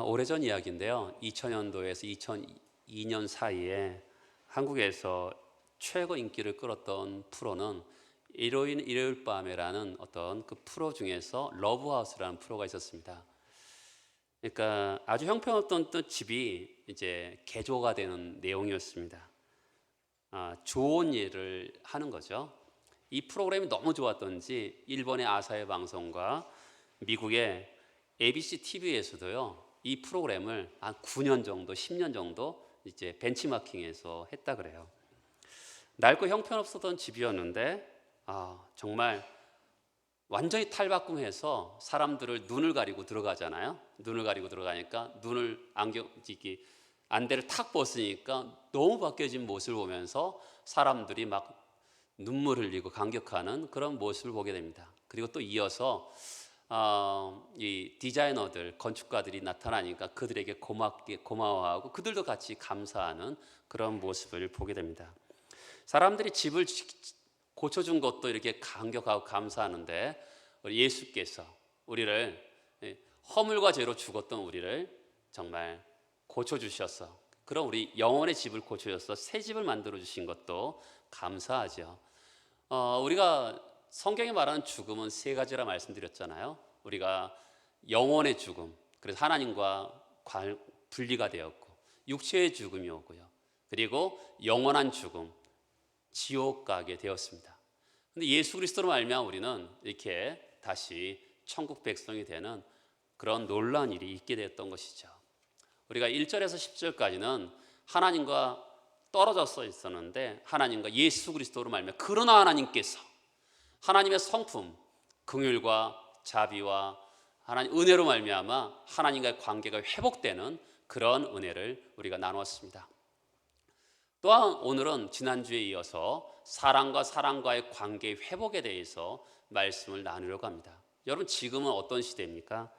오래전 이야기인데요. 2000년도에서 2002년 사이에 한국에서 최고 인기를 끌었던 프로는 일요일 일요일 밤에라는 어떤 그 프로 중에서 러브하우스라는 프로가 있었습니다. 그러니까 아주 형편없던 또 집이 이제 개조가 되는 내용이었습니다. 좋은 일을 하는 거죠. 이 프로그램이 너무 좋았던지 일본의 아사히 방송과 미국의 ABC TV에서도요 이 프로그램을 한 9년 정도, 10년 정도 이제 벤치마킹해서 했다 그래요. 낡고 형편없었던 집이었는데 정말 완전히 탈바꿈해서 사람들을 눈을 가리고 들어가잖아요. 눈을 가리고 들어가니까 안대를 탁 벗으니까 너무 바뀌어진 모습을 보면서 사람들이 막 눈물 흘리고 감격하는 그런 모습을 보게 됩니다. 그리고 또 이어서 이 디자이너들, 건축가들이 나타나니까 그들에게 고마워하고 그들도 같이 감사하는 그런 모습을 보게 됩니다. 사람들이 집을 고쳐준 것도 이렇게 감격하고 감사하는데 우리 예수께서 우리를 허물과 죄로 죽었던 우리를 정말 고쳐주셔서 그런 우리 영혼의 집을 고쳐줘서 새 집을 만들어 주신 것도 감사하죠. 우리가 성경에 말하는 죽음은 세 가지라 말씀드렸잖아요. 우리가 영혼의 죽음, 그래서 하나님과 분리가 되었고, 육체의 죽음이 오고요. 그리고 영원한 죽음, 지옥 가게 되었습니다. 근데 예수 그리스도로 말미암아 우리는 이렇게 다시 천국 백성이 되는 그런 놀라운 일이 있게 되었던 것이죠. 우리가 1절에서 10절까지는 하나님과 떨어져서 있었는데 하나님과 예수 그리스도로 말미암아 그러나 하나님께서 하나님의 성품, 긍휼과 자비와 하나님 은혜로 말미암아 하나님과의 관계가 회복되는 그런 은혜를 우리가 나누었습니다. 또한 오늘은 지난주에 이어서 사랑과 사랑과의 관계의 회복에 대해서 말씀을 나누려고 합니다. 여러분 지금은 어떤 시대입니까?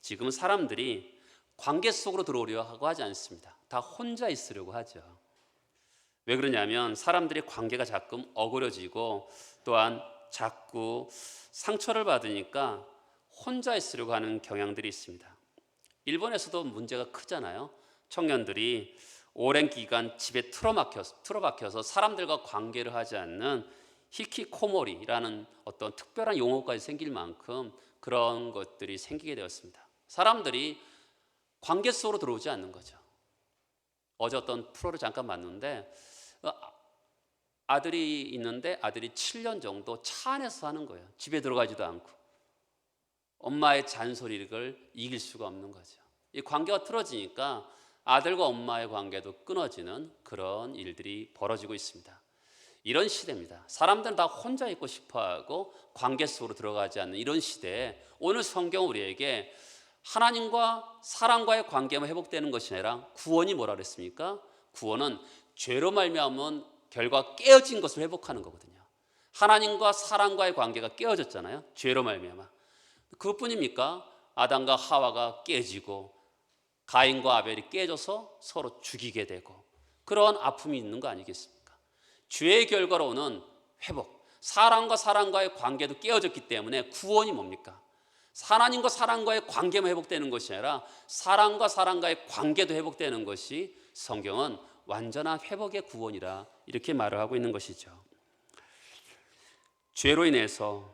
지금은 사람들이 관계 속으로 들어오려고 하지 않습니다. 다 혼자 있으려고 하죠. 왜 그러냐면 사람들의 관계가 자꾸 어그러지고 또한 자꾸 상처를 받으니까 혼자 있으려고 하는 경향들이 있습니다. 일본에서도 문제가 크잖아요. 청년들이 오랜 기간 집에 틀어박혀서 사람들과 관계를 하지 않는 히키코모리라는 어떤 특별한 용어까지 생길 만큼 그런 것들이 생기게 되었습니다. 사람들이 관계 속으로 들어오지 않는 거죠. 어제 어떤 프로를 잠깐 봤는데 아들이 있는데 아들이 7년 정도 차 안에서 사는 거예요. 집에 들어가지도 않고 엄마의 잔소리를 이길 수가 없는 거죠. 이 관계가 틀어지니까 아들과 엄마의 관계도 끊어지는 그런 일들이 벌어지고 있습니다. 이런 시대입니다. 사람들은 다 혼자 있고 싶어하고 관계 속으로 들어가지 않는 이런 시대에 오늘 성경은 우리에게 하나님과 사랑과의 관계만 회복되는 것이 아니라 구원이 뭐라 그랬습니까? 구원은 죄로 말미암은 결과 깨어진 것을 회복하는 거거든요. 하나님과 사랑과의 관계가 깨어졌잖아요. 죄로 말미암아. 그것뿐입니까? 아담과 하와가 깨지고 가인과 아벨이 깨져서 서로 죽이게 되고 그런 아픔이 있는 거 아니겠습니까? 죄의 결과로 오는 회복, 사랑과 사랑과의 관계도 깨어졌기 때문에 구원이 뭡니까? 하나님과 사랑과의 관계만 회복되는 것이 아니라 사랑과 사랑과의 관계도 회복되는 것이 성경은 완전한 회복의 구원이라 이렇게 말을 하고 있는 것이죠. 죄로 인해서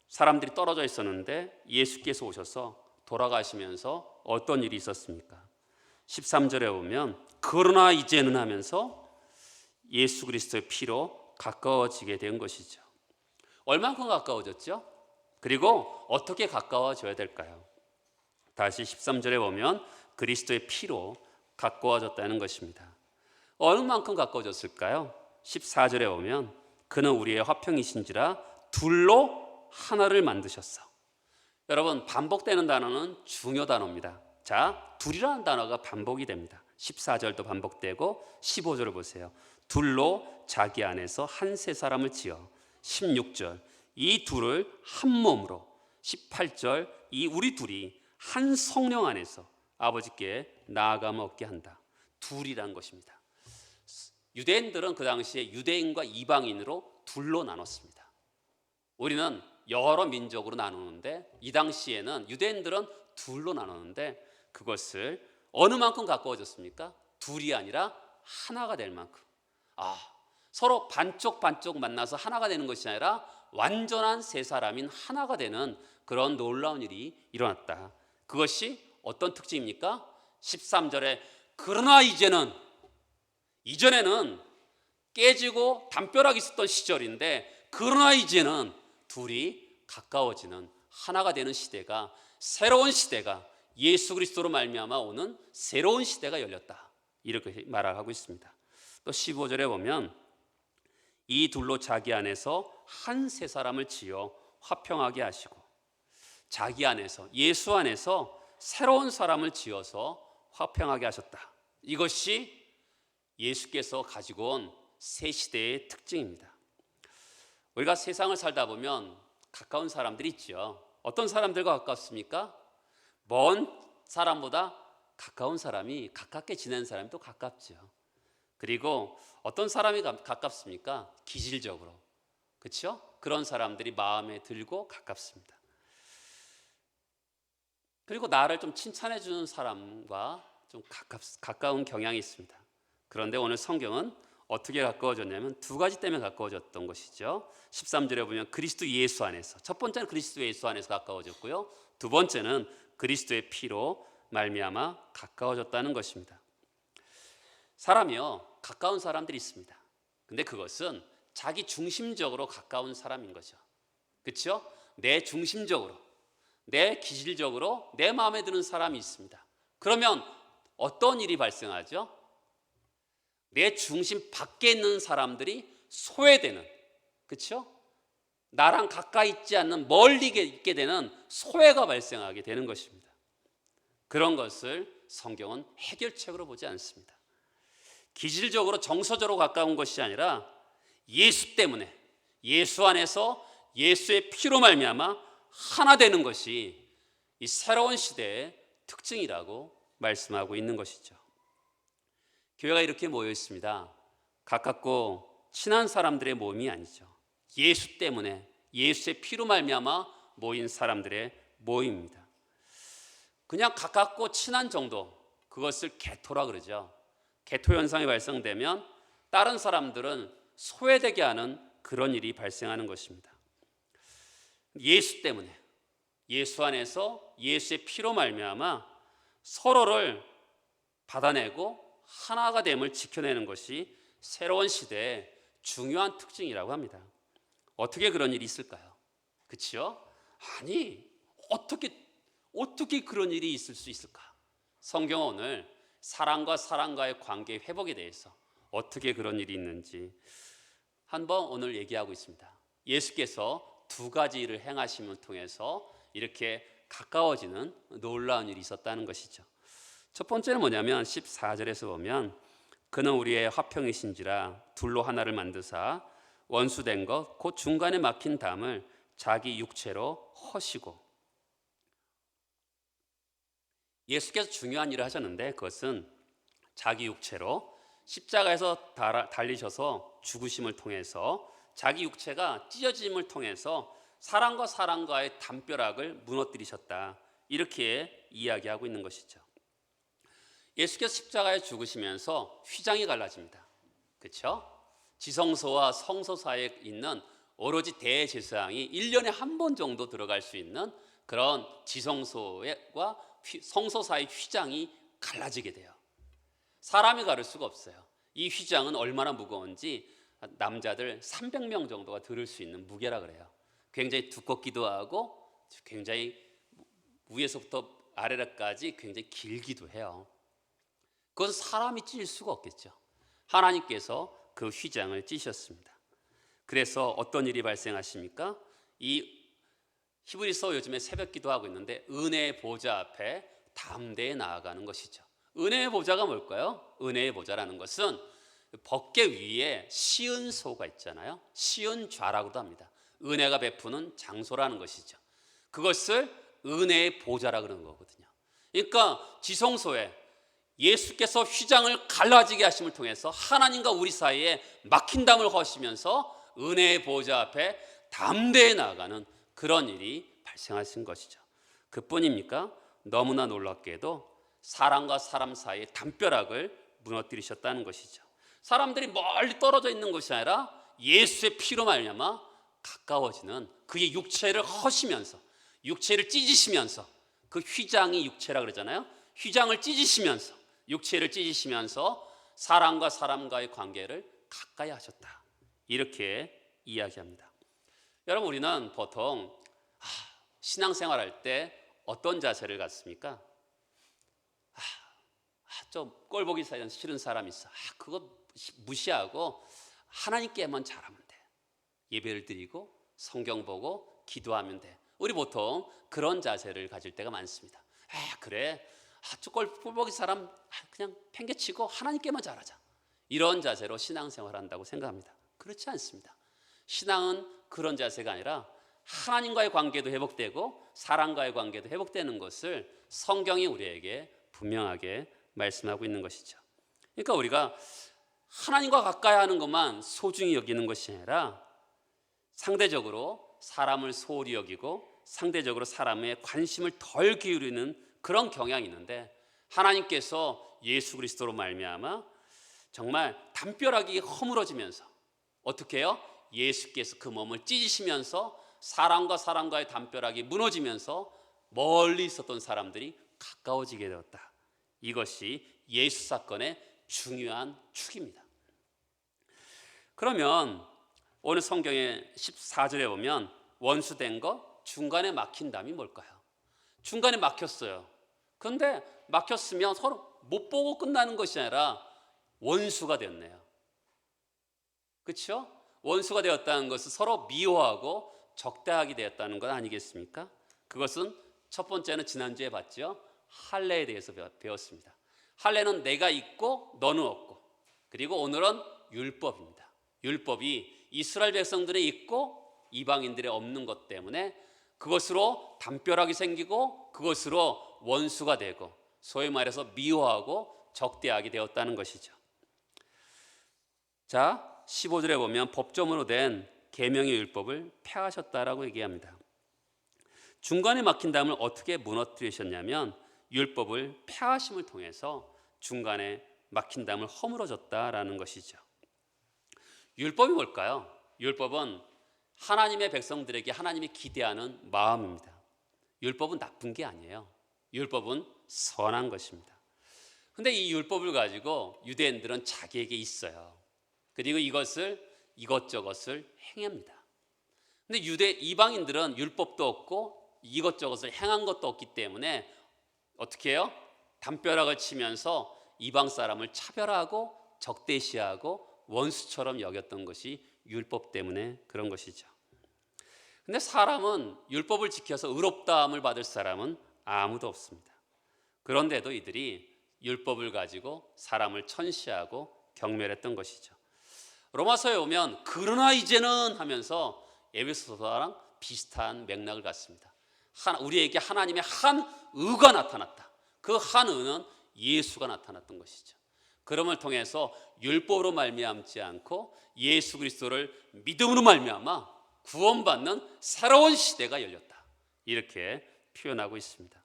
사람들이 떨어져 있었는데 예수께서 오셔서 돌아가시면서 어떤 일이 있었습니까? 13절에 보면 그러나 이제는 하면서 예수 그리스도의 피로 가까워지게 된 것이죠. 얼만큼 가까워졌죠? 그리고 어떻게 가까워져야 될까요? 다시 13절에 보면 그리스도의 피로 가까워졌다는 것입니다. 어느 만큼 가까워졌을까요? 14절에 보면 그는 우리의 화평이신지라 둘로 하나를 만드셨어. 여러분 반복되는 단어는 중요 단어입니다. 자, 둘이라는 단어가 반복이 됩니다. 14절도 반복되고 15절을 보세요. 둘로 자기 안에서 한 세 사람을 지어 16절 이 둘을 한 몸으로 18절 이 우리 둘이 한 성령 안에서 아버지께 나아가며 얻게 한다. 둘이라는 것입니다. 유대인들은 그 당시에 유대인과 이방인으로 둘로 나눴습니다. 우리는 여러 민족으로 나누는데 이 당시에는 유대인들은 둘로 나누는데 그것을 어느 만큼 가까워졌습니까? 둘이 아니라 하나가 될 만큼. 서로 반쪽 만나서 하나가 되는 것이 아니라 완전한 세 사람인 하나가 되는 그런 놀라운 일이 일어났다. 그것이 어떤 특징입니까? 13절에 그러나 이전에는 깨지고 담벼락이 있었던 시절인데, 그러나 이제는 둘이 가까워지는 하나가 되는 시대가, 새로운 시대가, 예수 그리스도로 말미암아 오는 새로운 시대가 열렸다, 이렇게 말하고 있습니다. 또 15절에 보면 이 둘로 자기 안에서 한 세 사람을 지어 화평하게 하시고, 자기 안에서, 예수 안에서 새로운 사람을 지어서 화평하게 하셨다. 이것이 예수께서 가지고 온 새 시대의 특징입니다. 우리가 세상을 살다 보면 가까운 사람들이 있죠. 어떤 사람들과 가깝습니까? 먼 사람보다 가까운 사람이, 가깝게 지내는 사람이 또 가깝죠. 그리고 어떤 사람이 가깝습니까? 기질적으로. 그렇죠? 그런 사람들이 마음에 들고 가깝습니다. 그리고 나를 좀 칭찬해 주는 사람과 좀 가까운 경향이 있습니다. 그런데 오늘 성경은 어떻게 가까워졌냐면 두 가지 때문에 가까워졌던 것이죠. 13절에 보면 그리스도 예수 안에서, 첫 번째는 그리스도 예수 안에서 가까워졌고요, 두 번째는 그리스도의 피로 말미암아 가까워졌다는 것입니다. 사람이요, 가까운 사람들이 있습니다. 근데 그것은 자기 중심적으로 가까운 사람인 거죠. 그렇죠? 내 중심적으로, 내 기질적으로 내 마음에 드는 사람이 있습니다. 그러면 어떤 일이 발생하죠? 내 중심 밖에 있는 사람들이 소외되는, 그렇죠? 나랑 가까이 있지 않는, 멀리 있게 되는 소외가 발생하게 되는 것입니다. 그런 것을 성경은 해결책으로 보지 않습니다. 기질적으로 정서적으로 가까운 것이 아니라 예수 때문에, 예수 안에서 예수의 피로 말미암아 하나 되는 것이 이 새로운 시대의 특징이라고 말씀하고 있는 것이죠. 교회가 이렇게 모여 있습니다. 가깝고 친한 사람들의 모임이 아니죠. 예수 때문에, 예수의 피로 말미암아 모인 사람들의 모임입니다. 그냥 가깝고 친한 정도, 그것을 개토라 그러죠. 개토 현상이 발생되면 다른 사람들은 소외되게 하는 그런 일이 발생하는 것입니다. 예수 때문에, 예수 안에서 예수의 피로 말미암아 서로를 받아내고 하나가 됨을 지켜내는 것이 새로운 시대의 중요한 특징이라고 합니다. 어떻게 그런 일이 있을까요? 그렇죠? 아니, 어떻게 그런 일이 있을 수 있을까? 성경은 오늘 사람과 사람과의 관계 회복에 대해서 어떻게 그런 일이 있는지 한번 오늘 얘기하고 있습니다. 예수께서 두 가지 일을 행하심을 통해서 이렇게 가까워지는 놀라운 일이 있었다는 것이죠. 첫 번째는 뭐냐면 14절에서 보면 그는 우리의 화평이신지라 둘로 하나를 만드사 원수된 것 곧 중간에 막힌 담을 자기 육체로 허시고. 예수께서 중요한 일을 하셨는데 그것은 자기 육체로 십자가에서 달리셔서 죽으심을 통해서 자기 육체가 찢어짐을 통해서 사람과 사람과의 담벼락을 무너뜨리셨다, 이렇게 이야기하고 있는 것이죠. 예수께서 십자가에 죽으시면서 휘장이 갈라집니다. 그렇죠? 지성소와 성소 사이에 있는 오로지 대제사장이 1년에 한 번 정도 들어갈 수 있는 그런 지성소와 성소 사이 휘장이 갈라지게 돼요. 사람이 가를 수가 없어요. 이 휘장은 얼마나 무거운지 남자들 300명 정도가 들을 수 있는 무게라 그래요. 굉장히 두껍기도 하고 굉장히 위에서부터 아래까지 굉장히 길기도 해요. 그건 사람이 찢을 수가 없겠죠. 하나님께서 그 휘장을 찢으셨습니다. 그래서 어떤 일이 발생하십니까? 이 히브리서 요즘에 새벽 기도하고 있는데 은혜의 보좌 앞에 담대히 나아가는 것이죠. 은혜의 보좌가 뭘까요? 은혜의 보좌라는 것은 법궤 위에 시은소가 있잖아요. 시은좌라고도 합니다. 은혜가 베푸는 장소라는 것이죠. 그것을 은혜의 보좌라 그러는 거거든요. 그러니까 지성소에 예수께서 휘장을 갈라지게 하심을 통해서 하나님과 우리 사이에 막힌 담을 허시면서 은혜의 보좌 앞에 담대히 나아가는 그런 일이 발생하신 것이죠. 그뿐입니까? 너무나 놀랍게도 사람과 사람 사이의 담벼락을 무너뜨리셨다는 것이죠. 사람들이 멀리 떨어져 있는 것이 아니라 예수의 피로 말미암아 가까워지는 그의 육체를 허시면서, 육체를 찢으시면서, 그 휘장이 육체라 그러잖아요. 휘장을 찢으시면서, 육체를 찢으시면서 사람과 사람과의 관계를 가까이 하셨다, 이렇게 이야기합니다. 여러분, 우리는 보통 신앙생활할 때 어떤 자세를 갖습니까? 좀 꼴보기 싫은 사람 있어. 그거 무시하고 하나님께만 잘하면 돼. 예배를 드리고 성경 보고 기도하면 돼. 우리 보통 그런 자세를 가질 때가 많습니다. 그래, 저 꼴보기 사람 그냥 팽개치고 하나님께만 잘하자, 이런 자세로 신앙생활을 한다고 생각합니다. 그렇지 않습니다. 신앙은 그런 자세가 아니라 하나님과의 관계도 회복되고 사람과의 관계도 회복되는 것을 성경이 우리에게 분명하게 말씀하고 있는 것이죠. 그러니까 우리가 하나님과 가까이 하는 것만 소중히 여기는 것이 아니라 상대적으로 사람을 소홀히 여기고 상대적으로 사람의 관심을 덜 기울이는 그런 경향이 있는데, 하나님께서 예수 그리스도로 말미암아 정말 담벼락이 허물어지면서 어떻게 해요? 예수께서 그 몸을 찢으시면서 사람과 사람과의 담벼락이 무너지면서 멀리 있었던 사람들이 가까워지게 되었다. 이것이 예수 사건의 중요한 축입니다. 그러면 오늘 성경의 14절에 보면 원수된 거, 중간에 막힌 담이 뭘까요? 중간에 막혔어요. 그런데 막혔으면 서로 못 보고 끝나는 것이 아니라 원수가 됐네요. 그렇죠? 원수가 되었다는 것은 서로 미워하고 적대하게 되었다는 것 아니겠습니까? 그것은 첫 번째는 지난주에 봤죠. 할례에 대해서 배웠습니다. 할례는 내가 있고 너는 없고, 그리고 오늘은 율법입니다. 율법이 이스라엘 백성들이 있고 이방인들이 없는 것 때문에 그것으로 담벼락이 생기고 그것으로 원수가 되고 소위 말해서 미워하고 적대하게 되었다는 것이죠. 자, 15절에 보면 법조문으로 된 계명의 율법을 폐하셨다라고 얘기합니다. 중간에 막힌 담을 어떻게 무너뜨리셨냐면 율법을 폐하심을 통해서 중간에 막힌 담을 허물어졌다라는 것이죠. 율법이 뭘까요? 율법은 하나님의 백성들에게 하나님이 기대하는 마음입니다. 율법은 나쁜 게 아니에요. 율법은 선한 것입니다. 그런데 이 율법을 가지고 유대인들은 자기에게 있어요. 그리고 이것을 이것저것을 행합니다. 근데 이방인들은 율법도 없고 이것저것을 행한 것도 없기 때문에 어떻게 해요? 담벼락을 치면서 이방 사람을 차별하고 적대시하고 원수처럼 여겼던 것이 율법 때문에 그런 것이죠. 근데 사람은 율법을 지켜서 의롭다함을 받을 사람은 아무도 없습니다. 그런데도 이들이 율법을 가지고 사람을 천시하고 경멸했던 것이죠. 로마서에 오면 그러나 이제는 하면서 에베소서랑 비슷한 맥락을 갖습니다. 우리에게 하나님의 한 의가 나타났다. 그 한 의는 예수가 나타났던 것이죠. 그럼을 통해서 율법으로 말미암지 않고 예수 그리스도를 믿음으로 말미암아 구원받는 새로운 시대가 열렸다. 이렇게 표현하고 있습니다.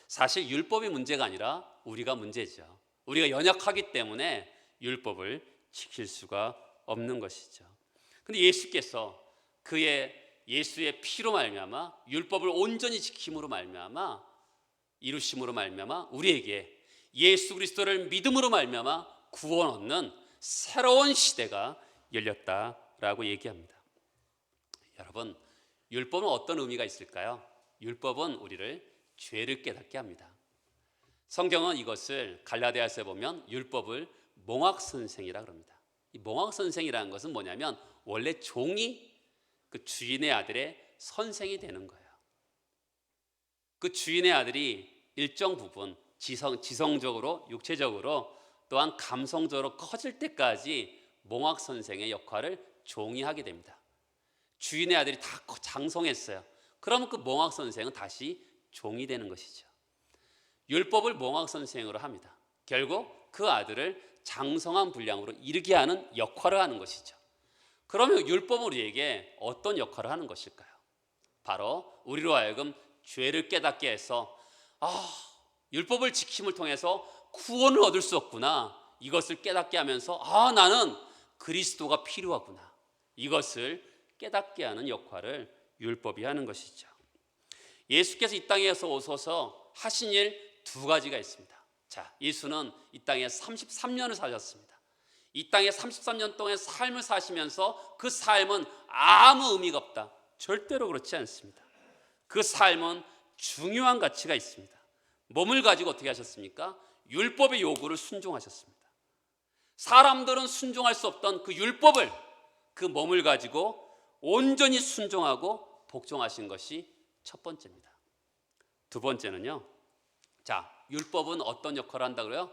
사실 율법이 문제가 아니라 우리가 문제죠. 우리가 연약하기 때문에 율법을 지킬 수가 없는 것이죠. 그런데 예수께서 예수의 피로 말미암아 율법을 온전히 지킴으로 말미암아 이루심으로 말미암아 우리에게 예수 그리스도를 믿음으로 말미암아 구원 얻는 새로운 시대가 열렸다라고 얘기합니다. 여러분, 율법은 어떤 의미가 있을까요? 율법은 우리를 죄를 깨닫게 합니다. 성경은 이것을 갈라디아서에 보면 율법을 몽학선생이라 그럽니다. 이 몽학선생이라는 것은 뭐냐면 원래 종이 그 주인의 아들의 선생이 되는 거예요. 그 주인의 아들이 일정 부분 지성적으로 육체적으로 또한 감성적으로 커질 때까지 몽학선생의 역할을 종이 하게 됩니다. 주인의 아들이 다 장성했어요. 그러면 그 몽학선생은 다시 종이 되는 것이죠. 율법을 몽학선생으로 합니다. 결국 그 아들을 장성한 분량으로 이르게 하는 역할을 하는 것이죠. 그러면 율법은 우리에게 어떤 역할을 하는 것일까요? 바로 우리로 하여금 죄를 깨닫게 해서 율법을 지킴을 통해서 구원을 얻을 수 없구나. 이것을 깨닫게 하면서 나는 그리스도가 필요하구나. 이것을 깨닫게 하는 역할을 율법이 하는 것이죠. 예수께서 이 땅에서 오셔서 하신 일 두 가지가 있습니다. 자, 예수는 이 땅에 33년을 사셨습니다. 이 땅에 33년 동안 삶을 사시면서 그 삶은 아무 의미가 없다. 절대로 그렇지 않습니다. 그 삶은 중요한 가치가 있습니다. 몸을 가지고 어떻게 하셨습니까? 율법의 요구를 순종하셨습니다. 사람들은 순종할 수 없던 그 율법을, 그 몸을 가지고 온전히 순종하고 복종하신 것이 첫 번째입니다. 두 번째는요, 자, 율법은 어떤 역할을 한다고요?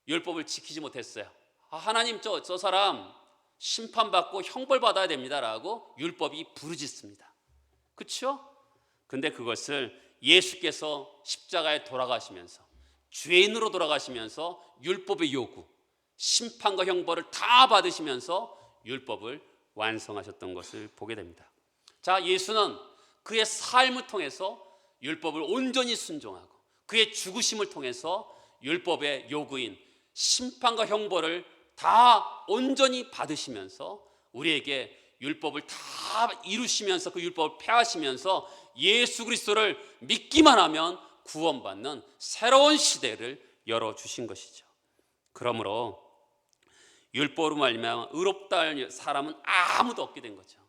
율법을 지키지 못했어요. 하나님 저 사람 심판받고 형벌받아야 됩니다라고 율법이 부르짖습니다. 그렇죠? 근데 그것을 예수께서 십자가에 돌아가시면서, 죄인으로 돌아가시면서 율법의 요구, 심판과 형벌을 다 받으시면서 율법을 완성하셨던 것을 보게 됩니다. 자, 예수는 그의 삶을 통해서 율법을 온전히 순종하고 그의 죽으심을 통해서 율법의 요구인 심판과 형벌을 다 온전히 받으시면서 우리에게 율법을 다 이루시면서 그 율법을 폐하시면서 예수 그리스도를 믿기만 하면 구원받는 새로운 시대를 열어주신 것이죠. 그러므로 율법으로 말미암아 의롭다 할 사람은 아무도 없게 된 거죠.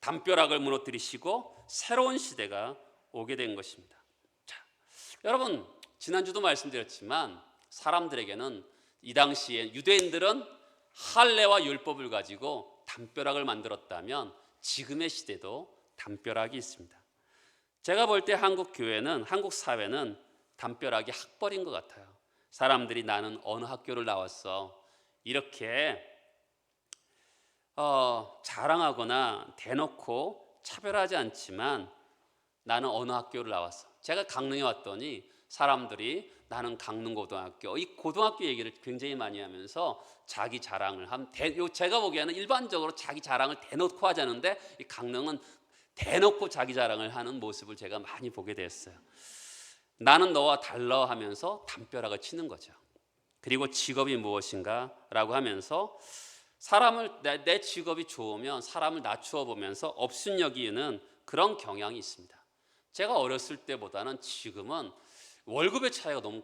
담벼락을 무너뜨리시고 새로운 시대가 오게 된 것입니다. 자, 여러분, 지난주도 말씀드렸지만 사람들에게는 이 당시에 유대인들은 할례와 율법을 가지고 담벼락을 만들었다면 지금의 시대도 담벼락이 있습니다. 제가 볼 때 한국 교회는, 한국 사회는 담벼락이 학벌인 것 같아요. 사람들이 나는 어느 학교를 나왔어 이렇게 자랑하거나 대놓고 차별하지 않지만 나는 어느 학교를 나왔어. 제가 강릉에 왔더니 사람들이 나는 강릉고등학교, 이 고등학교 얘기를 굉장히 많이 하면서 자기 자랑을 제가 보기에는 일반적으로 자기 자랑을 대놓고 하자는데 이 강릉은 대놓고 자기 자랑을 하는 모습을 제가 많이 보게 됐어요. 나는 너와 달라 하면서 담벼락을 치는 거죠. 그리고 직업이 무엇인가 라고 하면서 사람을, 내 직업이 좋으면 사람을 낮추어 보면서 업신여기는 그런 경향이 있습니다. 제가 어렸을 때보다는 지금은 월급의 차이가 너무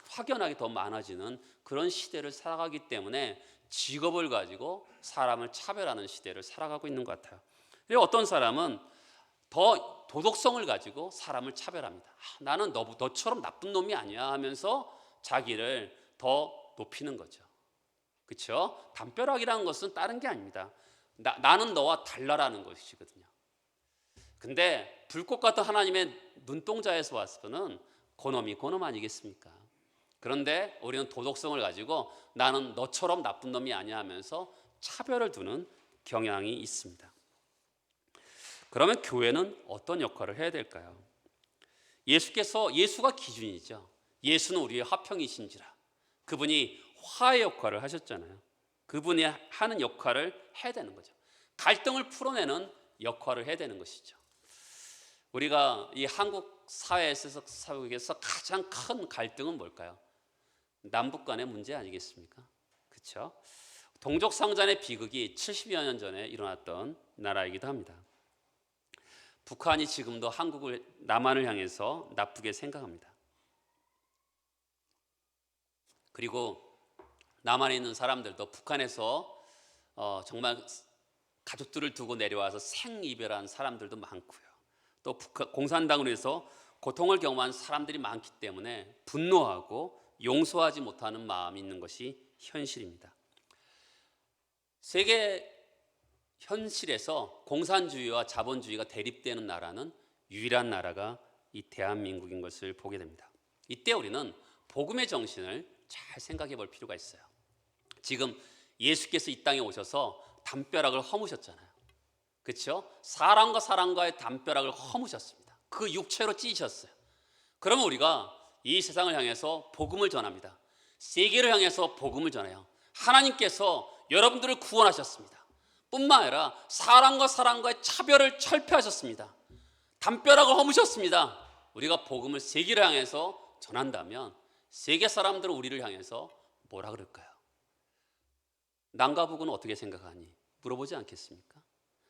확연하게 더 많아지는 그런 시대를 살아가기 때문에 직업을 가지고 사람을 차별하는 시대를 살아가고 있는 것 같아요. 그리고 어떤 사람은 더 도덕성을 가지고 사람을 차별합니다. 나는 너처럼 나쁜 놈이 아니야 하면서 자기를 더 높이는 거죠. 그렇죠? 담벼락이라는 것은 다른 게 아닙니다. 나는 너와 달라라는 것이거든요. 근데 불꽃 같은 하나님의 눈동자에서 와서는 그놈이 그놈 아니겠습니까? 그런데 우리는 도덕성을 가지고 나는 너처럼 나쁜 놈이 아니야 하면서 차별을 두는 경향이 있습니다. 그러면 교회는 어떤 역할을 해야 될까요? 예수가 기준이죠. 예수는 우리의 화평이신지라. 그분이 화의 역할을 하셨잖아요. 그분이 하는 역할을 해야 되는 거죠. 갈등을 풀어내는 역할을 해야 되는 것이죠. 우리가 이 한국 사회에서 가장 큰 갈등은 뭘까요? 남북 간의 문제 아니겠습니까? 그렇죠? 동족상잔의 비극이 70여 년 전에 일어났던 나라이기도 합니다. 북한이 지금도 남한을 향해서 나쁘게 생각합니다. 그리고 남한에 있는 사람들도 북한에서 정말 가족들을 두고 내려와서 생이별한 사람들도 많고요. 또 공산당으로 해서 고통을 경험한 사람들이 많기 때문에 분노하고 용서하지 못하는 마음이 있는 것이 현실입니다. 세계 현실에서 공산주의와 자본주의가 대립되는 나라는 유일한 나라가 이 대한민국인 것을 보게 됩니다. 이때 우리는 복음의 정신을 잘 생각해 볼 필요가 있어요. 지금 예수께서 이 땅에 오셔서 담벼락을 허무셨잖아요. 그렇죠? 사람과 사람과의 담벼락을 허무셨습니다. 그 육체로 찢으셨어요. 그러면 우리가 이 세상을 향해서 복음을 전합니다. 세계를 향해서 복음을 전해요. 하나님께서 여러분들을 구원하셨습니다. 뿐만 아니라 사람과 사람과의 차별을 철폐하셨습니다. 담벼락을 허무셨습니다. 우리가 복음을 세계를 향해서 전한다면 세계 사람들은 우리를 향해서 뭐라 그럴까요? 남과 북은 어떻게 생각하니? 물어보지 않겠습니까?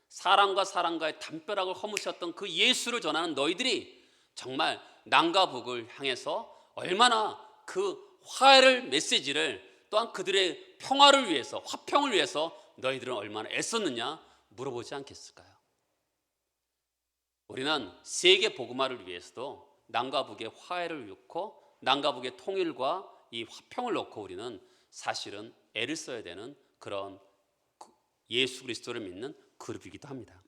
사랑과 사랑과의 담벼락을 허무셨던 그 예수를 전하는 너희들이 정말 남과 북을 향해서 얼마나 그 화해를 메시지를 또한 그들의 평화를 위해서, 화평을 위해서 너희들은 얼마나 애썼느냐 물어보지 않겠을까요? 우리는 세계 복음화를 위해서도 남과 북의 화해를 놓고 남과 북의 통일과 이 화평을 놓고 우리는 사실은 애를 써야 되는 그런 예수 그리스도를 믿는 그룹이기도 합니다.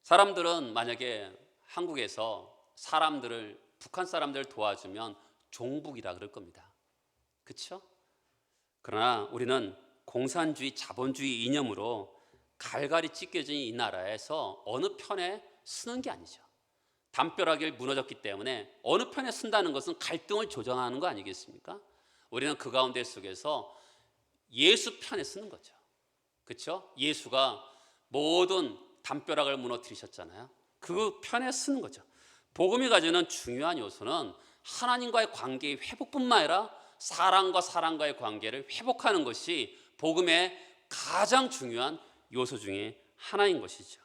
사람들은 만약에 한국에서 북한 사람들을 도와주면 종북이라 그럴 겁니다. 그렇죠? 그러나 우리는 공산주의, 자본주의 이념으로 갈갈이 찢겨진 이 나라에서 어느 편에 서는 게 아니죠. 담벼락이 무너졌기 때문에 어느 편에 선다는 것은 갈등을 조정하는 거 아니겠습니까? 우리는 그 가운데 속에서 예수 편에 서는 거죠. 그렇죠? 예수가 모든 담벼락을 무너뜨리셨잖아요. 그 편에 서는 거죠. 복음이 가지는 중요한 요소는 하나님과의 관계의 회복뿐만 아니라 사람과 사람과의 관계를 회복하는 것이 복음의 가장 중요한 요소 중에 하나인 것이죠.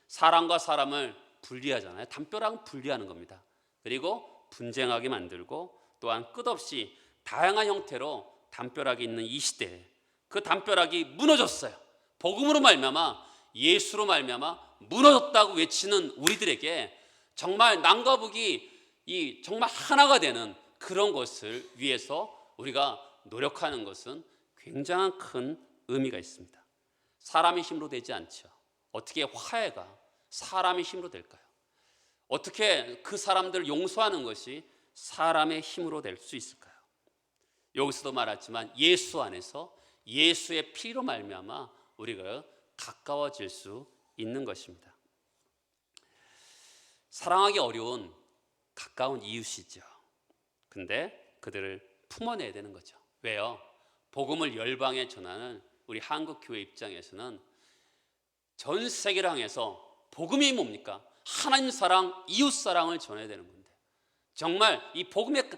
사람과 사람을 분리하잖아요. 담벼락은 분리하는 겁니다. 그리고 분쟁하게 만들고 또한 끝없이 다양한 형태로 담벼락이 있는 이 시대에 그 담벼락이 무너졌어요. 복음으로 말미암아, 예수로 말미암아 무너졌다고 외치는 우리들에게 정말 남과 북이 정말 하나가 되는 그런 것을 위해서 우리가 노력하는 것은 굉장한 큰 의미가 있습니다. 사람의 힘으로 되지 않죠. 어떻게 화해가 사람의 힘으로 될까요? 어떻게 그 사람들을 용서하는 것이 사람의 힘으로 될 수 있을까요? 여기서도 말했지만 예수 안에서 예수의 피로 말미암아 우리가 가까워질 수 있는 것입니다. 사랑하기 어려운 가까운 이웃이죠. 근데 그들을 품어내야 되는 거죠. 왜요? 복음을 열방에 전하는 우리 한국 교회 입장에서는 전 세계를 향해서 복음이 뭡니까? 하나님 사랑, 이웃 사랑을 전해야 되는 건데 정말 이 복음의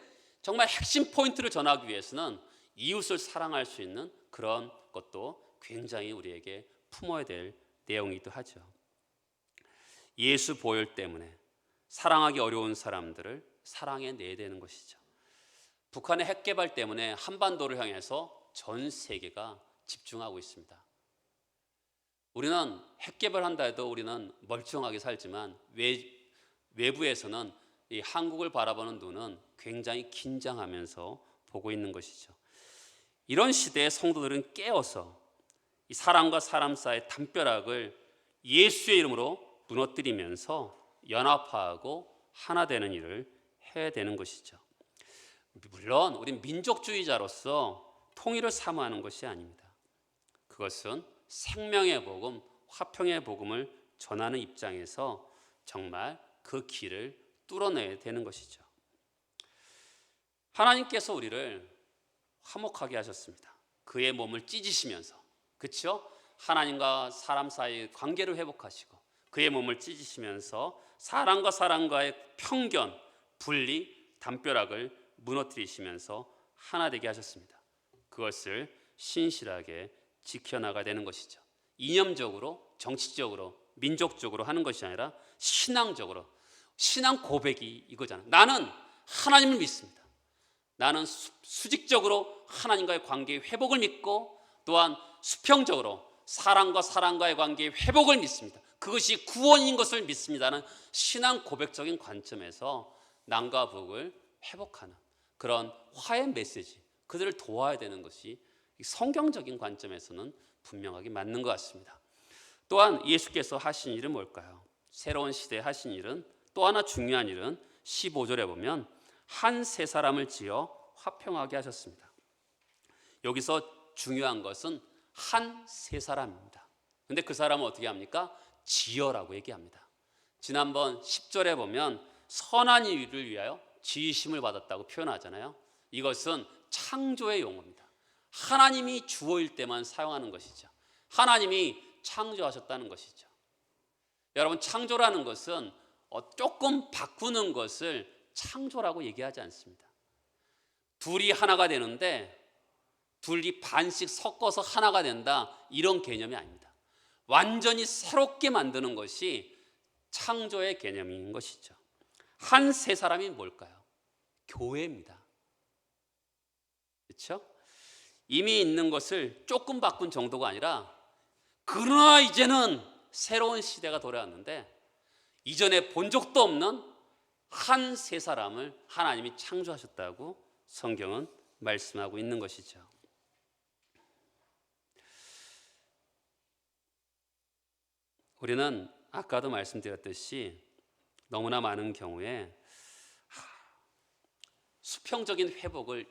정말 핵심 포인트를 전하기 위해서는 이웃을 사랑할 수 있는 그런 것도 굉장히 우리에게 품어야 될 내용이기도 하죠. 예수 보혈 때문에 사랑하기 어려운 사람들을 사랑해내야 되는 것이죠. 북한의 핵 개발 때문에 한반도를 향해서 전 세계가 집중하고 있습니다. 우리는 핵 개발한다 해도 우리는 멀쩡하게 살지만 외부에서는 이 한국을 바라보는 눈은 굉장히 긴장하면서 보고 있는 것이죠. 이런 시대에 성도들은 깨어서 이 사람과 사람 사이의 담벼락을 예수의 이름으로 무너뜨리면서 연합화하고 하나 되는 일을 해야 되는 것이죠. 물론 우린 민족주의자로서 통일을 사모하는 것이 아닙니다. 그것은 생명의 복음, 화평의 복음을 전하는 입장에서 정말 그 길을 뚫어내야 되는 것이죠. 하나님께서 우리를 화목하게 하셨습니다. 그의 몸을 찢으시면서, 그렇죠? 하나님과 사람 사이의 관계를 회복하시고 그의 몸을 찢으시면서 사람과 사람과의 편견, 분리, 담벼락을 무너뜨리시면서 하나 되게 하셨습니다. 그것을 신실하게 지켜나가야 되는 것이죠. 이념적으로, 정치적으로, 민족적으로 하는 것이 아니라 신앙적으로, 신앙 고백이 이거잖아요. 나는 하나님을 믿습니다. 나는 수직적으로 하나님과의 관계의 회복을 믿고 또한 수평적으로 사람과 사람과의 관계의 회복을 믿습니다. 그것이 구원인 것을 믿습니다는 신앙 고백적인 관점에서 남과 북을 회복하는 그런 화해 메시지, 그들을 도와야 되는 것이 성경적인 관점에서는 분명하게 맞는 것 같습니다. 또한 예수께서 하신 일은 뭘까요? 새로운 시대에 하신 일은 또 하나 중요한 일은 15절에 보면 한 세 사람을 지어 화평하게 하셨습니다. 여기서 중요한 것은 한 세 사람입니다. 근데 그 사람은 어떻게 합니까? 지어라고 얘기합니다. 지난번 10절에 보면 선한 일을 위하여 지으심을 받았다고 표현하잖아요. 이것은 창조의 용어입니다. 하나님이 주어일 때만 사용하는 것이죠. 하나님이 창조하셨다는 것이죠. 여러분, 창조라는 것은 조금 바꾸는 것을 창조라고 얘기하지 않습니다. 둘이 하나가 되는데 둘이 반씩 섞어서 하나가 된다, 이런 개념이 아닙니다. 완전히 새롭게 만드는 것이 창조의 개념인 것이죠. 한 세 사람이 뭘까요? 교회입니다. 그렇죠? 이미 있는 것을 조금 바꾼 정도가 아니라, 그러나 이제는 새로운 시대가 돌아왔는데 이전에 본 적도 없는 한 세 사람을 하나님이 창조하셨다고 성경은 말씀하고 있는 것이죠. 우리는 아까도 말씀드렸듯이 너무나 많은 경우에 수평적인 회복을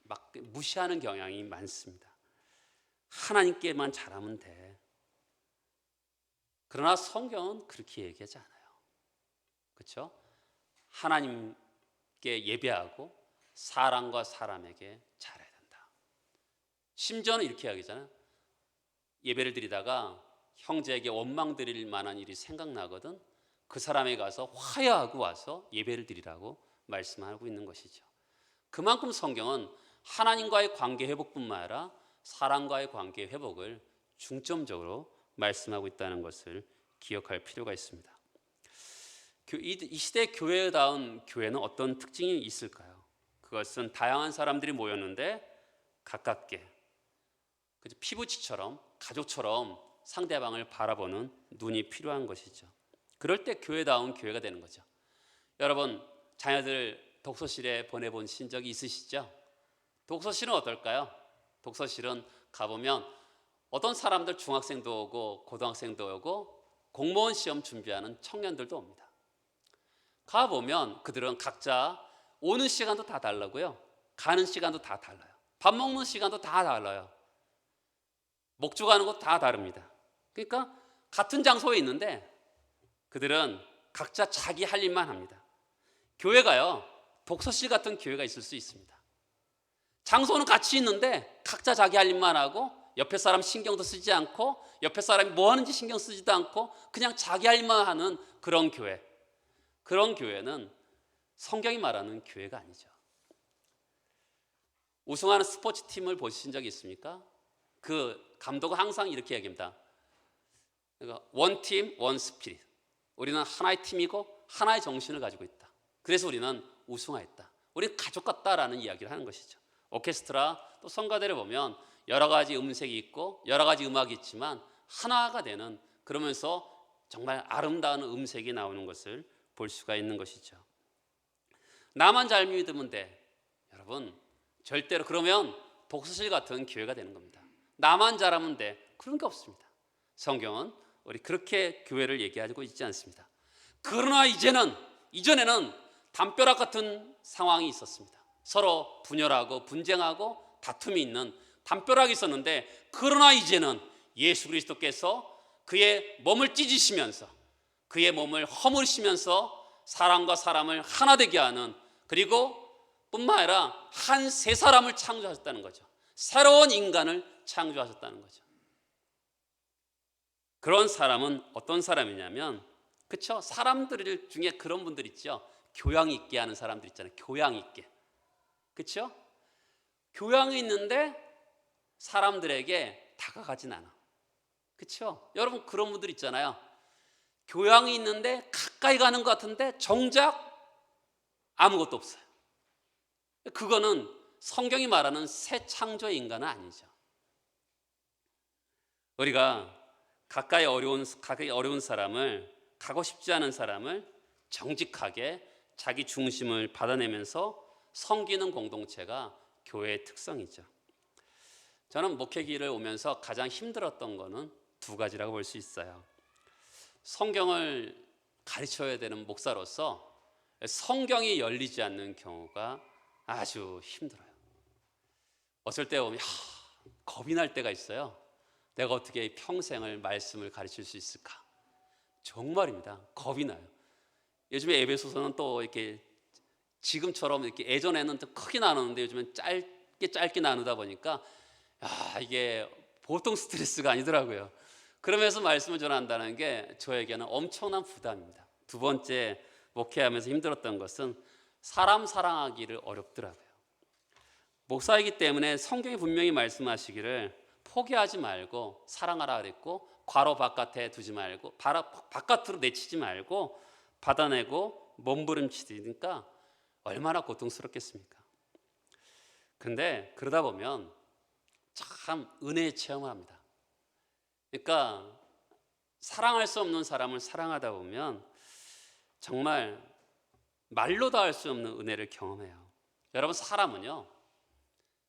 막 무시하는 경향이 많습니다. 하나님께만 잘하면 돼. 그러나 성경은 그렇게 얘기하지 않아요. 그렇죠? 하나님께 예배하고 사람과 사람에게 잘해야 된다. 심지어는 이렇게 이야기하잖아요. 예배를 드리다가 형제에게 원망 드릴 만한 일이 생각나거든 그 사람에게 가서 화해하고 와서 예배를 드리라고 말씀하고 있는 것이죠. 그만큼 성경은 하나님과의 관계 회복뿐만 아니라 사람과의 관계 회복을 중점적으로 말씀하고 있다는 것을 기억할 필요가 있습니다. 이 시대 교회다운 교회는 어떤 특징이 있을까요? 그것은 다양한 사람들이 모였는데 가깝게 피부치처럼 가족처럼 상대방을 바라보는 눈이 필요한 것이죠. 그럴 때 교회다운 교회가 되는 거죠. 여러분, 자녀들 독서실에 보내보신 적이 있으시죠? 독서실은 어떨까요? 독서실은 가보면 어떤 사람들 중학생도 오고 고등학생도 오고 공무원 시험 준비하는 청년들도 옵니다. 가보면 그들은 각자 오는 시간도 다 다르고요, 가는 시간도 다 달라요. 밥 먹는 시간도 다 달라요. 목주 가는 것도 다 다릅니다. 그러니까 같은 장소에 있는데 그들은 각자 자기 할 일만 합니다. 교회가요, 독서실 같은 교회가 있을 수 있습니다. 장소는 같이 있는데 각자 자기 할 일만 하고 옆에 사람 신경도 쓰지 않고 옆에 사람이 뭐 하는지 신경 쓰지도 않고 그냥 자기 할 일만 하는 그런 교회. 그런 교회는 성경이 말하는 교회가 아니죠. 우승하는 스포츠팀을 보신 적이 있습니까? 그 감독은 항상 이렇게 얘기합니다. 그러니까 원팀 원스피릿. 우리는 하나의 팀이고 하나의 정신을 가지고 있다. 그래서 우리는 우승하였다. 우리는 가족 같다라는 이야기를 하는 것이죠. 오케스트라 또 성가대를 보면 여러 가지 음색이 있고 여러 가지 음악이 있지만 하나가 되는, 그러면서 정말 아름다운 음색이 나오는 것을 볼 수가 있는 것이죠. 나만 잘 믿으면 돼. 여러분, 절대로 그러면 독서실 같은 교회가 되는 겁니다. 나만 잘하면 돼. 그런 게 없습니다. 성경은 우리 그렇게 교회를 얘기하고 있지 않습니다. 그러나 이전에는 담벼락 같은 상황이 있었습니다. 서로 분열하고 분쟁하고 다툼이 있는 담벼락이 있었는데, 그러나 이제는 예수 그리스도께서 그의 몸을 찢으시면서 그의 몸을 허물으시면서 사람과 사람을 하나 되게 하는, 그리고 뿐만 아니라 한 세 사람을 창조하셨다는 거죠. 새로운 인간을 창조하셨다는 거죠. 그런 사람은 어떤 사람이냐면, 그렇죠? 사람들 중에 그런 분들 있죠. 교양 있게 하는 사람들 있잖아요. 교양 있게. 그렇죠? 교양이 있는데 사람들에게 다가가진 않아. 그렇죠? 여러분, 그런 분들 있잖아요. 교양이 있는데 가까이 가는 것 같은데 정작 아무것도 없어요. 그거는 성경이 말하는 새 창조의 인간은 아니죠. 우리가 가까이 어려운 사람을, 가고 싶지 않은 사람을 정직하게 자기 중심을 받아내면서 섬기는 공동체가 교회의 특성이죠. 저는 목회기를 오면서 가장 힘들었던 거는 두 가지라고 볼 수 있어요. 성경을 가르쳐야 되는 목사로서 성경이 열리지 않는 경우가 아주 힘들어요. 어쩔 때 보면 겁이 날 때가 있어요. 내가 어떻게 평생을 말씀을 가르칠 수 있을까? 정말입니다. 겁이 나요. 요즘에 에베소서는 또 이렇게 지금처럼 이렇게 예전에는 좀 크게 나누는데 요즘엔 짧게 나누다 보니까 이게 보통 스트레스가 아니더라고요. 그러면서 말씀을 전한다는 게 저에게는 엄청난 부담입니다. 두 번째 목회하면서 힘들었던 것은 사람 사랑하기를 어렵더라고요. 목사이기 때문에 성경이 분명히 말씀하시기를 포기하지 말고 사랑하라 그랬고, 괄호 바깥에 두지 말고, 바깥으로 내치지 말고 받아내고 몸부림치니까 얼마나 고통스럽겠습니까? 근데 그러다 보면 참 은혜의 체험을 합니다. 그러니까 사랑할 수 없는 사람을 사랑하다 보면 정말 말로 다 할 수 없는 은혜를 경험해요. 여러분, 사람은요,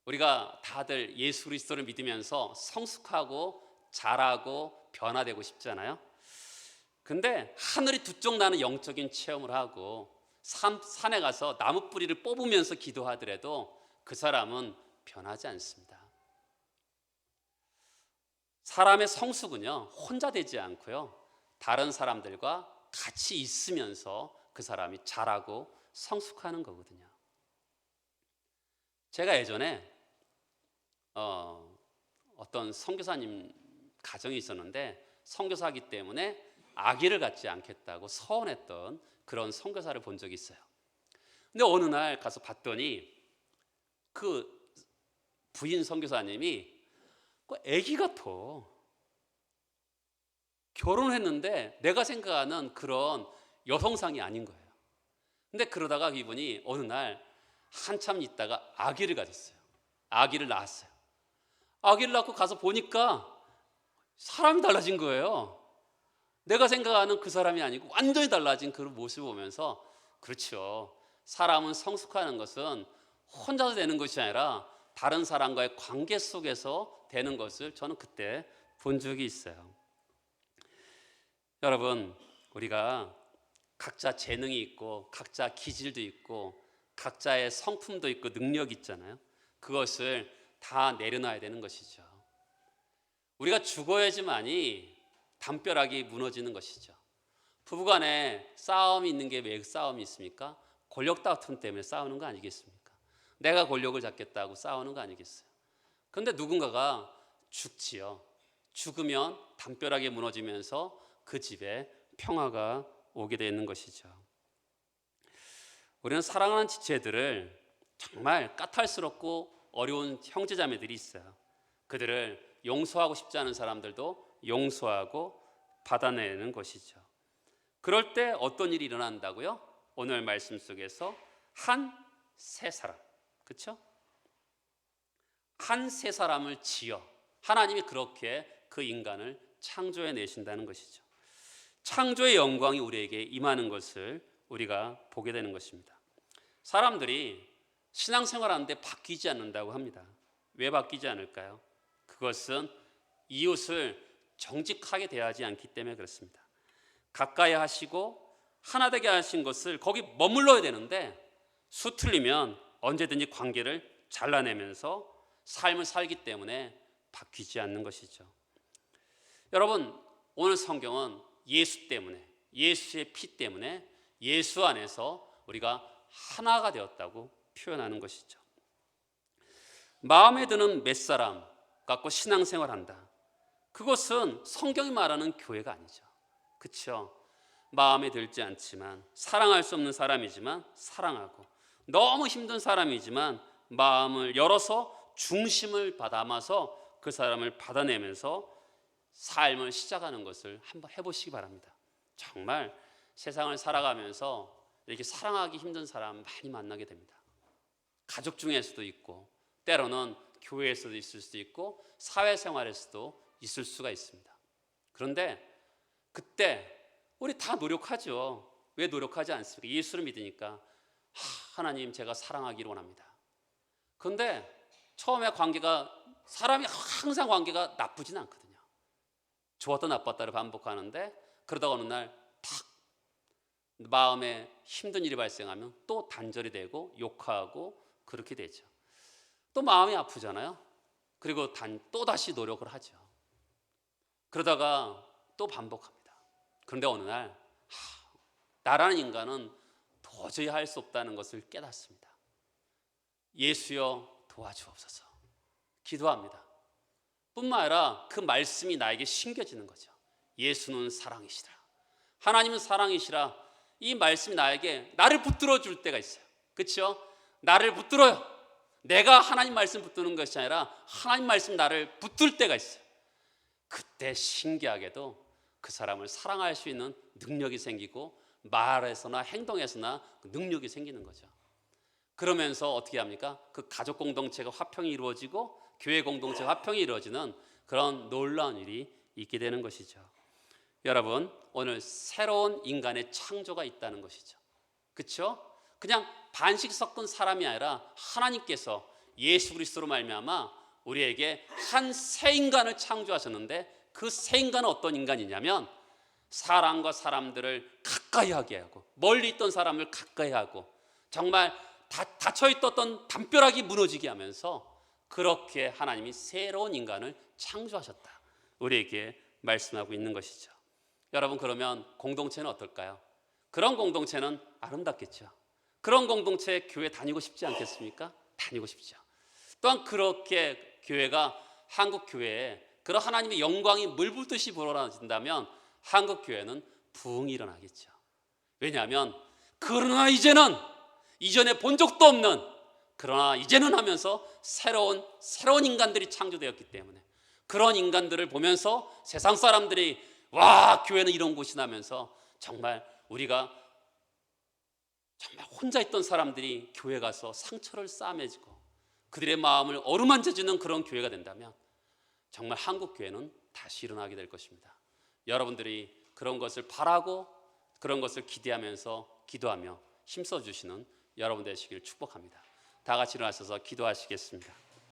우리가 다들 예수 그리스도를 믿으면서 성숙하고 자라고 변화되고 싶잖아요. 근데 하늘이 두 쪽 나는 영적인 체험을 하고 산에 가서 나무 뿌리를 뽑으면서 기도하더라도 그 사람은 변하지 않습니다. 사람의 성숙은요, 혼자 되지 않고요, 다른 사람들과 같이 있으면서 그 사람이 자라고 성숙하는 거거든요. 제가 예전에 어떤 선교사님 가정이 있었는데, 선교사이기 때문에 아기를 갖지 않겠다고 서운했던 그런 선교사를 본 적이 있어요. 근데 어느 날 가서 봤더니 그 부인 선교사님이 아기 같아. 결혼했는데 내가 생각하는 그런 여성상이 아닌 거예요. 근데 그러다가 이분이 어느 날 한참 있다가 아기를 가졌어요. 아기를 낳았어요. 아기를 낳고 가서 보니까 사람이 달라진 거예요. 내가 생각하는 그 사람이 아니고 완전히 달라진 그 모습을 보면서, 그렇죠, 사람은 성숙하는 것은 혼자서 되는 것이 아니라 다른 사람과의 관계 속에서 되는 것을 저는 그때 본 적이 있어요. 여러분, 우리가 각자 재능이 있고 각자 기질도 있고 각자의 성품도 있고 능력이 있잖아요. 그것을 다 내려놔야 되는 것이죠. 우리가 죽어야지만이 담벼락이 무너지는 것이죠. 부부간에 싸움이 있는 게 왜 싸움이 있습니까? 권력 다툼 때문에 싸우는 거 아니겠습니까? 내가 권력을 잡겠다고 싸우는 거 아니겠어요? 그런데 누군가가 죽지요. 죽으면 담벼락이 무너지면서 그 집에 평화가 오게 되는 것이죠. 우리는 사랑하는 지체들을 정말 까탈스럽고 어려운 형제자매들이 있어요. 그들을 용서하고 싶지 않은 사람들도 용서하고 받아내는 것이죠. 그럴 때 어떤 일이 일어난다고요? 오늘 말씀 속에서 한 세 사람, 그렇죠? 한 세 사람을 지어 하나님이 그렇게 그 인간을 창조해 내신다는 것이죠. 창조의 영광이 우리에게 임하는 것을 우리가 보게 되는 것입니다. 사람들이 신앙생활하는데 바뀌지 않는다고 합니다. 왜 바뀌지 않을까요? 그것은 이웃을 정직하게 대하지 않기 때문에 그렇습니다. 가까이 하시고 하나 되게 하신 것을 거기 머물러야 되는데, 수틀리면 언제든지 관계를 잘라내면서 삶을 살기 때문에 바뀌지 않는 것이죠. 여러분, 오늘 성경은 예수 때문에, 예수의 피 때문에 예수 안에서 우리가 하나가 되었다고 표현하는 것이죠. 마음에 드는 몇 사람 갖고 신앙생활한다. 그것은 성경이 말하는 교회가 아니죠. 그렇죠? 마음에 들지 않지만, 사랑할 수 없는 사람이지만 사랑하고, 너무 힘든 사람이지만 마음을 열어서 중심을 담아서 그 사람을 받아내면서 삶을 시작하는 것을 한번 해보시기 바랍니다. 정말 세상을 살아가면서 이렇게 사랑하기 힘든 사람 많이 만나게 됩니다. 가족 중에서도 있고, 때로는 교회에서도 있을 수도 있고, 사회생활에서도 있을 수가 있습니다. 그런데 그때 우리 다 노력하죠. 왜 노력하지 않습니까? 예수를 믿으니까 하나님, 제가 사랑하기를 원합니다. 그런데 처음에 관계가, 사람이 항상 관계가 나쁘진 않거든요. 좋았다 나빴다를 반복하는데, 그러다가 어느 날 탁 마음에 힘든 일이 발생하면 또 단절이 되고 욕하고 그렇게 되죠. 또 마음이 아프잖아요. 그리고 또 다시 노력을 하죠. 그러다가 또 반복합니다. 그런데 어느 날 나라는 인간은 도저히 할 수 없다는 것을 깨닫습니다. 예수여 도와주옵소서 기도합니다. 뿐만 아니라 그 말씀이 나에게 심겨지는 거죠. 예수는 사랑이시라, 하나님은 사랑이시라. 이 말씀이 나를 붙들어 줄 때가 있어요. 그렇죠? 나를 붙들어요. 내가 하나님 말씀 붙드는 것이 아니라 하나님 말씀 나를 붙들 때가 있어요. 그때 신기하게도 그 사람을 사랑할 수 있는 능력이 생기고 말에서나 행동에서나 그 능력이 생기는 거죠. 그러면서 어떻게 합니까? 그 가족 공동체가 화평이 이루어지고 교회 공동체 화평이 이루어지는 그런 놀라운 일이 있게 되는 것이죠. 여러분, 오늘 새로운 인간의 창조가 있다는 것이죠. 그렇죠? 그냥 반씩 섞은 사람이 아니라 하나님께서 예수 그리스도로 말미암아 우리에게 한 새 인간을 창조하셨는데 그 새 인간은 어떤 인간이냐면 사람과 사람들을 가까이 하게 하고 멀리 있던 사람을 가까이 하고 정말 닫혀있던 담벼락이 무너지게 하면서 그렇게 하나님이 새로운 인간을 창조하셨다, 우리에게 말씀하고 있는 것이죠. 여러분, 그러면 공동체는 어떨까요? 그런 공동체는 아름답겠죠. 그런 공동체 교회 다니고 싶지 않겠습니까? 다니고 싶죠. 또한 그렇게 교회가 한국 교회에 그런 하나님의 영광이 물붓듯이 불어나진다면 한국 교회는 부흥이 일어나겠죠. 왜냐하면 그러나 이제는 이전에 본 적도 없는, 그러나 이제는 하면서 새로운 인간들이 창조되었기 때문에 그런 인간들을 보면서 세상 사람들이 와, 교회는 이런 곳이 나면서 정말 우리가 정말 혼자 있던 사람들이 교회 가서 상처를 싸매지고 그들의 마음을 어루만져주는 그런 교회가 된다면 정말 한국 교회는 다시 일어나게 될 것입니다. 여러분들이 그런 것을 바라고 그런 것을 기대하면서 기도하며 힘써 주시는 여러분 되시길 축복합니다. 다 같이 일어나셔서 기도하시겠습니다.